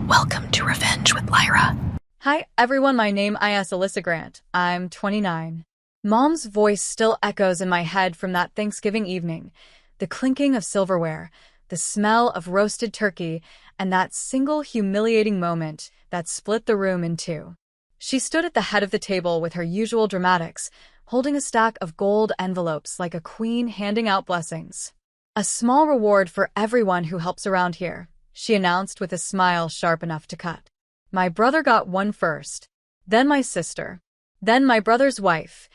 Welcome to Revenge with Lyra. Hi, everyone. My name is Alyssa Grant. I'm 29. Mom's voice still echoes in my head from that Thanksgiving evening. The clinking of silverware, the smell of roasted turkey, and that single humiliating moment that split the room in two. She stood at the head of the table with her usual dramatics, holding a stack of gold envelopes like a queen handing out blessings. A small reward for everyone who helps around here, she announced with a smile sharp enough to cut. My brother got one first, then my sister, then my brother's wife,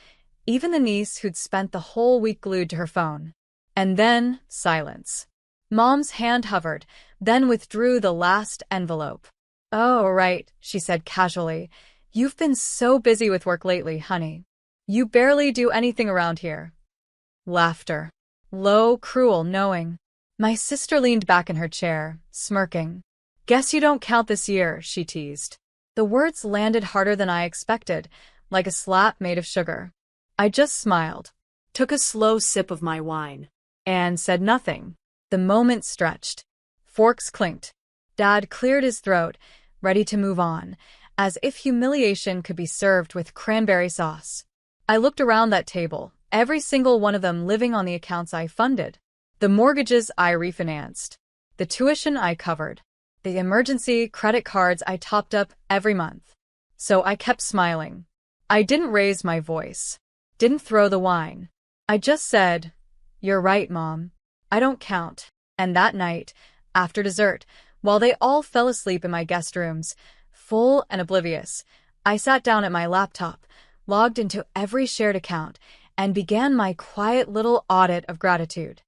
even the niece who'd spent the whole week glued to her phone. And then silence. Mom's hand hovered, then withdrew the last envelope. "Oh, right," she said casually. "You've been so busy with work lately, honey. You barely do anything around here." Laughter. Low, cruel, knowing. My sister leaned back in her chair, smirking. "Guess you don't count this year," she teased. The words landed harder than I expected, like a slap made of sugar. I just smiled, took a slow sip of my wine, and said nothing. The moment stretched. Forks clinked. Dad cleared his throat, ready to move on, as if humiliation could be served with cranberry sauce. I looked around that table, every single one of them living on the accounts I funded. The mortgages I refinanced, the tuition I covered, the emergency credit cards I topped up every month. So I kept smiling. I didn't raise my voice, didn't throw the wine. I just said, "You're right, Mom. I don't count." And that night, after dessert, while they all fell asleep in my guest rooms, full and oblivious, I sat down at my laptop, logged into every shared account, and began my quiet little audit of gratitude.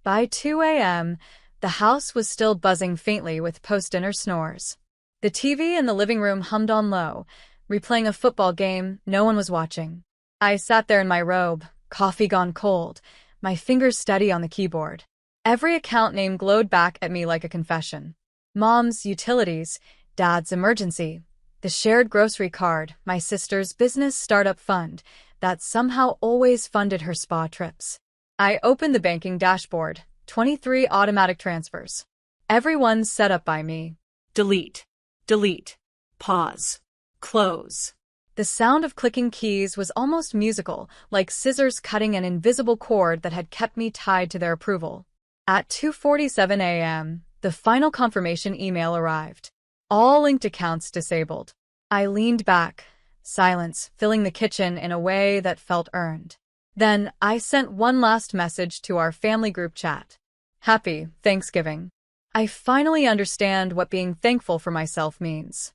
By 2 a.m., the house was still buzzing faintly with post-dinner snores. The TV in the living room hummed on low, replaying a football game no one was watching. I sat there in my robe, coffee gone cold, my fingers steady on the keyboard. Every account name glowed back at me like a confession. Mom's utilities, Dad's emergency, the shared grocery card, my sister's business startup fund that somehow always funded her spa trips. I opened the banking dashboard, 23 automatic transfers. Everyone set up by me. Delete, delete, pause, close. The sound of clicking keys was almost musical, like scissors cutting an invisible cord that had kept me tied to their approval. At 2:47 a.m., the final confirmation email arrived. All linked accounts disabled. I leaned back, silence filling the kitchen in a way that felt earned. Then I sent one last message to our family group chat. "Happy Thanksgiving. I finally understand what being thankful for myself means."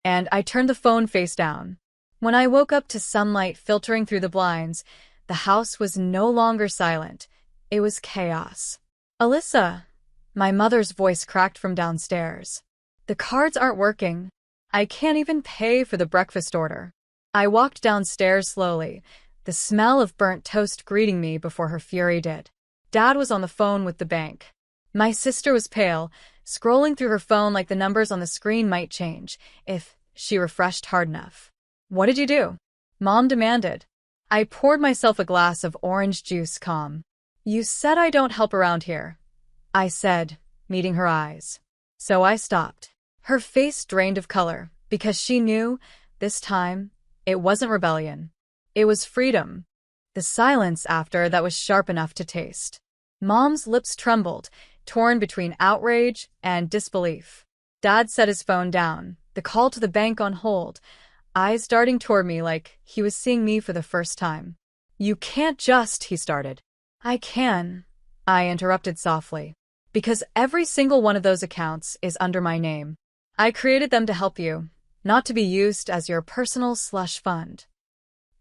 And I turned the phone face down. When I woke up to sunlight filtering through the blinds, the house was no longer silent. It was chaos. "Alyssa," my mother's voice cracked from downstairs. "The cards aren't working. I can't even pay for the breakfast order." I walked downstairs slowly, the smell of burnt toast greeting me before her fury did. Dad was on the phone with the bank. My sister was pale, scrolling through her phone like the numbers on the screen might change if she refreshed hard enough. "What did you do?" Mom demanded. I poured myself a glass of orange juice calm. "You said I don't help around here," I said, meeting her eyes. So I stopped. Her face drained of color, because she knew, this time, it wasn't rebellion. It was freedom. The silence after that was sharp enough to taste. Mom's lips trembled, torn between outrage and disbelief. Dad set his phone down, the call to the bank on hold, eyes darting toward me like he was seeing me for the first time. "You can't just," he started. "I can," I interrupted softly, "because every single one of those accounts is under my name. I created them to help you, not to be used as your personal slush fund."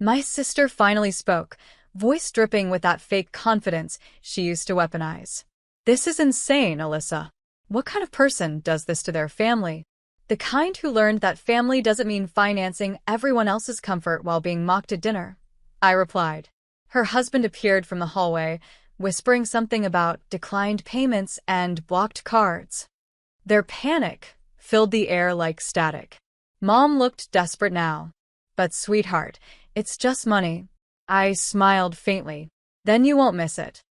My sister finally spoke, voice dripping with that fake confidence she used to weaponize. "This is insane, Alyssa. What kind of person does this to their family? The kind who learned that family doesn't mean financing everyone else's comfort while being mocked at dinner," I replied. Her husband appeared from the hallway, whispering something about declined payments and blocked cards. Their panic filled the air like static. Mom looked desperate now. "But sweetheart, it's just money." I smiled faintly. "Then you won't miss it."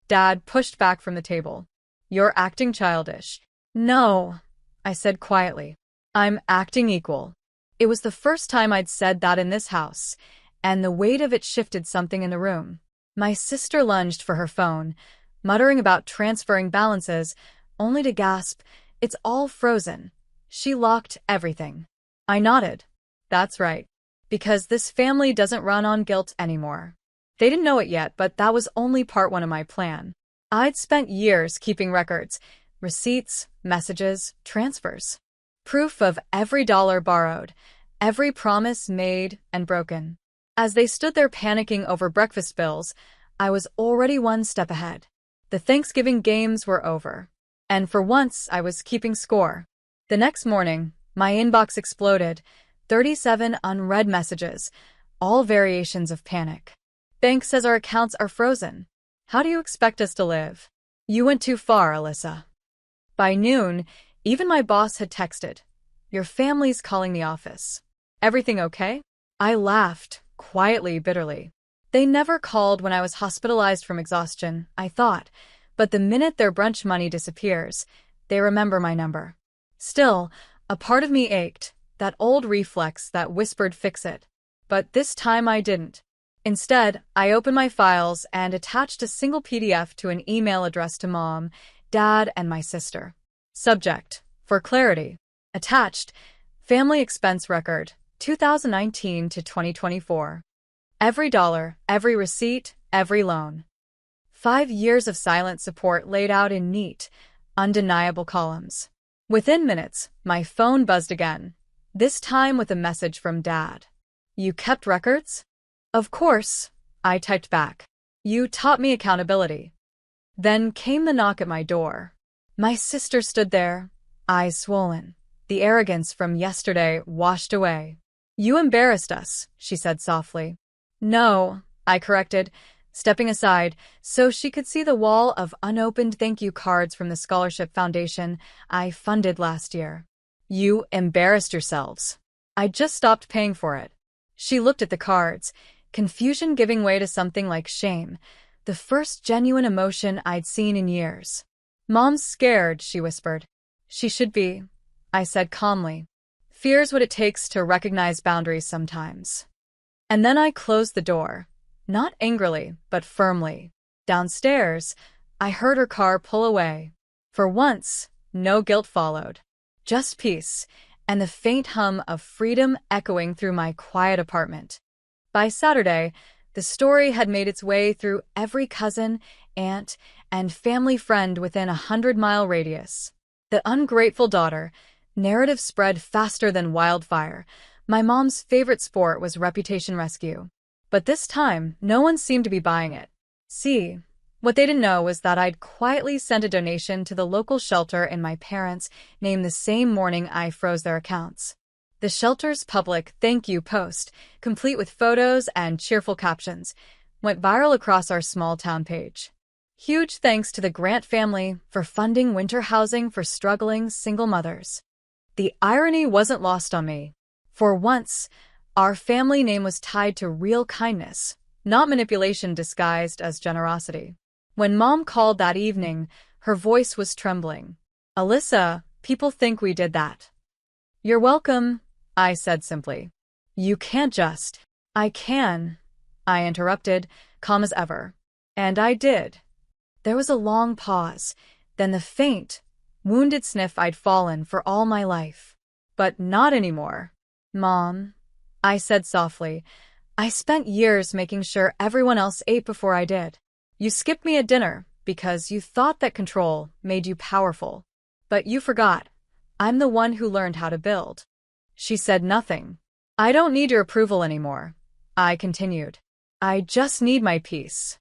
Dad pushed back from the table. "You're acting childish." "No," I said quietly. I'm acting equal. It was the first time I'd said that in this house, and the weight of it shifted something in the room. My sister lunged for her phone, muttering about transferring balances, only to gasp, "It's all frozen." She locked everything. I nodded. That's right. Because this family doesn't run on guilt anymore. They didn't know it yet, but that was only part one of my plan. I'd spent years keeping records, receipts, messages, transfers. Proof of every dollar borrowed, every promise made and broken. As they stood there panicking over breakfast bills, I was already one step ahead. The Thanksgiving games were over. And for once, I was keeping score. The next morning, my inbox exploded. 37 unread messages, all variations of panic. Bank says our accounts are frozen. How do you expect us to live? You went too far, Alyssa. By noon, even my boss had texted. Your family's calling the office. Everything okay? I laughed, quietly, bitterly. They never called when I was hospitalized from exhaustion, I thought, but the minute their brunch money disappears, they remember my number. Still, a part of me ached, that old reflex that whispered fix it. But this time I didn't. Instead, I opened my files and attached a single PDF to an email addressed to Mom, Dad, and my sister. Subject, for clarity. Attached, Family Expense Record, 2019 to 2024. Every dollar, every receipt, every loan. 5 years of silent support laid out in neat, undeniable columns. Within minutes, my phone buzzed again, this time with a message from Dad. You kept records? Of course, I typed back. You taught me accountability. Then came the knock at my door. My sister stood there, eyes swollen, the arrogance from yesterday washed away. You embarrassed us, she said softly. No, I corrected, stepping aside so she could see the wall of unopened thank you cards from the scholarship foundation I funded last year. You embarrassed yourselves. I just stopped paying for it. She looked at the cards, confusion giving way to something like shame, the first genuine emotion I'd seen in years. Mom's scared, she whispered. She should be, I said calmly. Fear's what it takes to recognize boundaries sometimes. And then I closed the door, not angrily, but firmly. Downstairs, I heard her car pull away. For once, no guilt followed. Just peace, and the faint hum of freedom echoing through my quiet apartment. By Saturday, the story had made its way through every cousin, aunt, and family friend within a 100-mile radius. The ungrateful daughter, narrative spread faster than wildfire. My mom's favorite sport was reputation rescue. But this time, no one seemed to be buying it. See, what they didn't know was that I'd quietly sent a donation to the local shelter in my parents' name the same morning I froze their accounts. The shelter's public thank you post, complete with photos and cheerful captions, went viral across our small town page. Huge thanks to the Grant family for funding winter housing for struggling single mothers. The irony wasn't lost on me. For once, our family name was tied to real kindness, not manipulation disguised as generosity. When Mom called that evening, her voice was trembling. Alyssa, people think we did that. You're welcome, I said simply. You can't just. I can, I interrupted, calm as ever. And I did. There was a long pause, then the faint, wounded sniff I'd fallen for all my life. But not anymore. Mom, I said softly, I spent years making sure everyone else ate before I did. You skipped me at dinner because you thought that control made you powerful. But you forgot. I'm the one who learned how to build. She said nothing. I don't need your approval anymore, I continued. I just need my peace.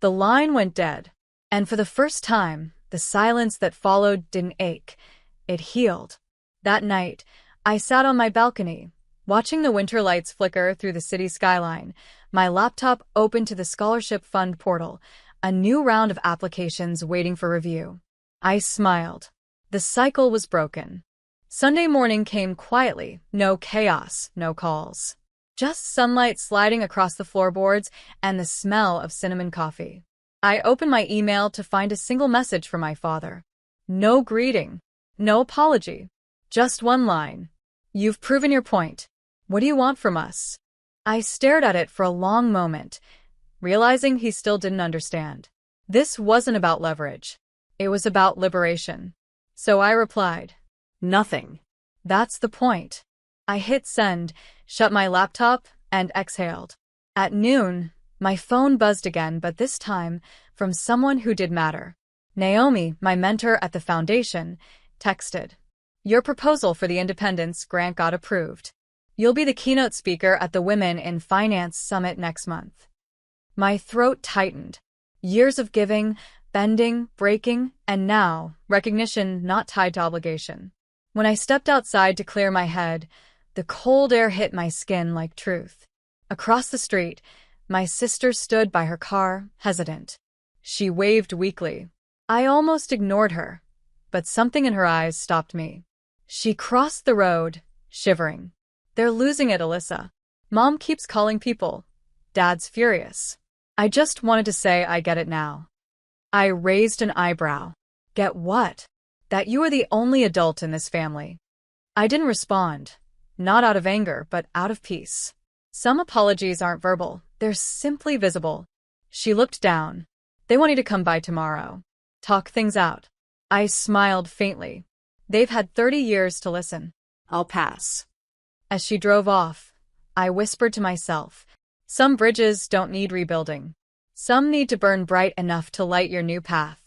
The line went dead. And for the first time, the silence that followed didn't ache. It healed. That night, I sat on my balcony, watching the winter lights flicker through the city skyline, my laptop open to the scholarship fund portal, a new round of applications waiting for review. I smiled. The cycle was broken. Sunday morning came quietly, no chaos, no calls. Just sunlight sliding across the floorboards and the smell of cinnamon coffee. I opened my email to find a single message from my father. No greeting, no apology, just one line. You've proven your point. What do you want from us? I stared at it for a long moment, realizing he still didn't understand. This wasn't about leverage. It was about liberation. So I replied, nothing. That's the point. I hit send, shut my laptop, and exhaled. At noon, my phone buzzed again, but this time from someone who did matter. Naomi, my mentor at the foundation, texted, your proposal for the Independence Grant got approved. You'll be the keynote speaker at the Women in Finance Summit next month. My throat tightened. Years of giving, bending, breaking, and now, recognition not tied to obligation. When I stepped outside to clear my head, the cold air hit my skin like truth. Across the street, my sister stood by her car, hesitant. She waved weakly. I almost ignored her, but something in her eyes stopped me. She crossed the road, shivering. They're losing it, Alyssa. Mom keeps calling people. Dad's furious. I just wanted to say I get it now. I raised an eyebrow. Get what? That you are the only adult in this family. I didn't respond. Not out of anger, but out of peace. Some apologies aren't verbal. They're simply visible. She looked down. They want you to come by tomorrow. Talk things out. I smiled faintly. They've had 30 years to listen. I'll pass. As she drove off, I whispered to myself, some bridges don't need rebuilding. Some need to burn bright enough to light your new path.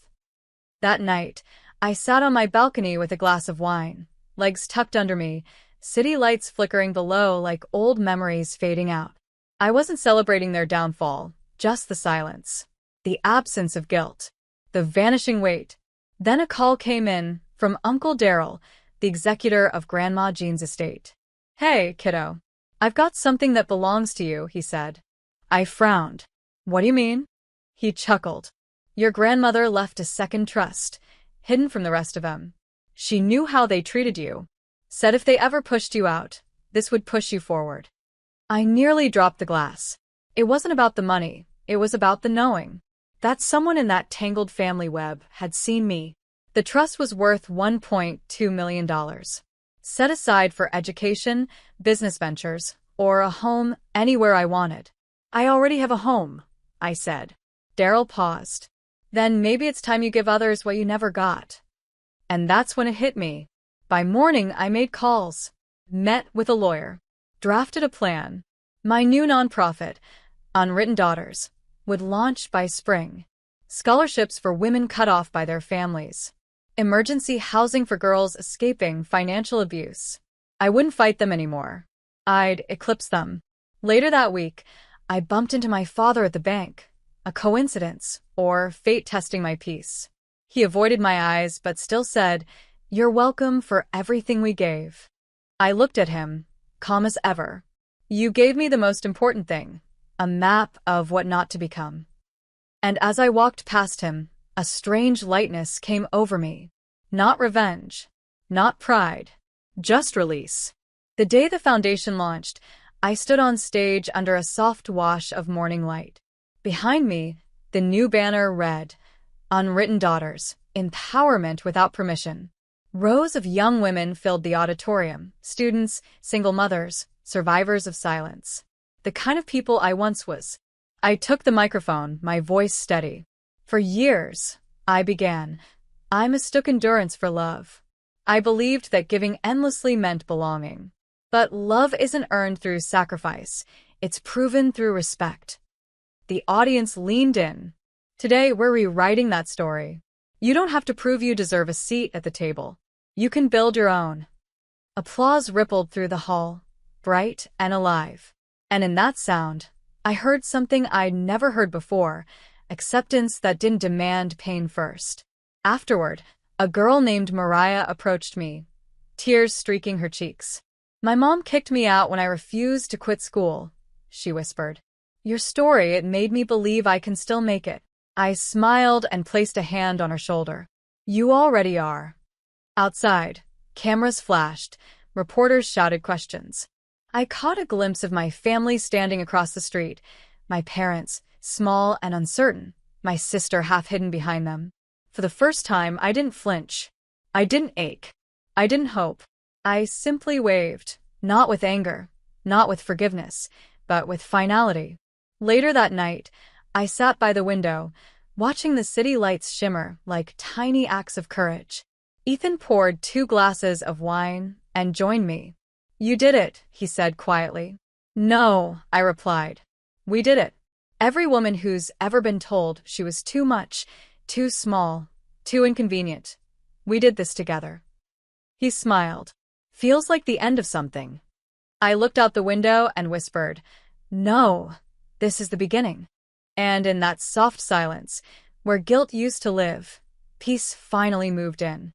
That night, I sat on my balcony with a glass of wine, legs tucked under me, city lights flickering below like old memories fading out. I wasn't celebrating their downfall, just the silence, the absence of guilt, the vanishing weight. Then a call came in from Uncle Daryl, the executor of Grandma Jean's estate. Hey, kiddo. I've got something that belongs to you, he said. I frowned. What do you mean? He chuckled. Your grandmother left a second trust, hidden from the rest of them. She knew how they treated you. Said if they ever pushed you out, this would push you forward. I nearly dropped the glass. It wasn't about the money, it was about the knowing. That someone in that tangled family web had seen me. The trust was worth $1.2 million. Set aside for education, business ventures, or a home anywhere I wanted. I already have a home, I said. Daryl paused. Then maybe it's time you give others what you never got. And that's when it hit me. By morning, I made calls, met with a lawyer, drafted a plan. My new nonprofit, Unwritten Daughters, would launch by spring. Scholarships for women cut off by their families. Emergency housing for girls escaping financial abuse. I wouldn't fight them anymore. I'd eclipse them. Later that week, I bumped into my father at the bank. A coincidence, or fate testing my peace. He avoided my eyes but still said, "You're welcome for everything we gave." I looked at him, calm as ever. You gave me the most important thing, a map of what not to become. And as I walked past him, a strange lightness came over me. Not revenge, not pride, just release. The day the foundation launched, I stood on stage under a soft wash of morning light. Behind me, the new banner read, Unwritten Daughters, Empowerment Without Permission. Rows of young women filled the auditorium, students, single mothers, survivors of silence. The kind of people I once was. I took the microphone, my voice steady. For years, I began. I mistook endurance for love. I believed that giving endlessly meant belonging. But love isn't earned through sacrifice. It's proven through respect. The audience leaned in. Today, we're rewriting that story. You don't have to prove you deserve a seat at the table. You can build your own. Applause rippled through the hall, bright and alive. And in that sound, I heard something I'd never heard before, acceptance that didn't demand pain first. Afterward, a girl named Mariah approached me, tears streaking her cheeks. My mom kicked me out when I refused to quit school, she whispered. Your story, it made me believe I can still make it. I smiled and placed a hand on her shoulder. You already are. Outside, cameras flashed, reporters shouted questions. I caught a glimpse of my family standing across the street, my parents, small and uncertain, my sister half hidden behind them. For the first time, I didn't flinch. I didn't ache. I didn't hope. I simply waved, not with anger, not with forgiveness, but with finality. Later that night, I sat by the window, watching the city lights shimmer like tiny acts of courage. Ethan poured 2 glasses of wine and joined me. "You did it," he said quietly. "No," I replied. "We did it. Every woman who's ever been told she was too much, too small, too inconvenient. We did this together." He smiled. "Feels like the end of something." I looked out the window and whispered, "No, this is the beginning." And in that soft silence, where guilt used to live, peace finally moved in.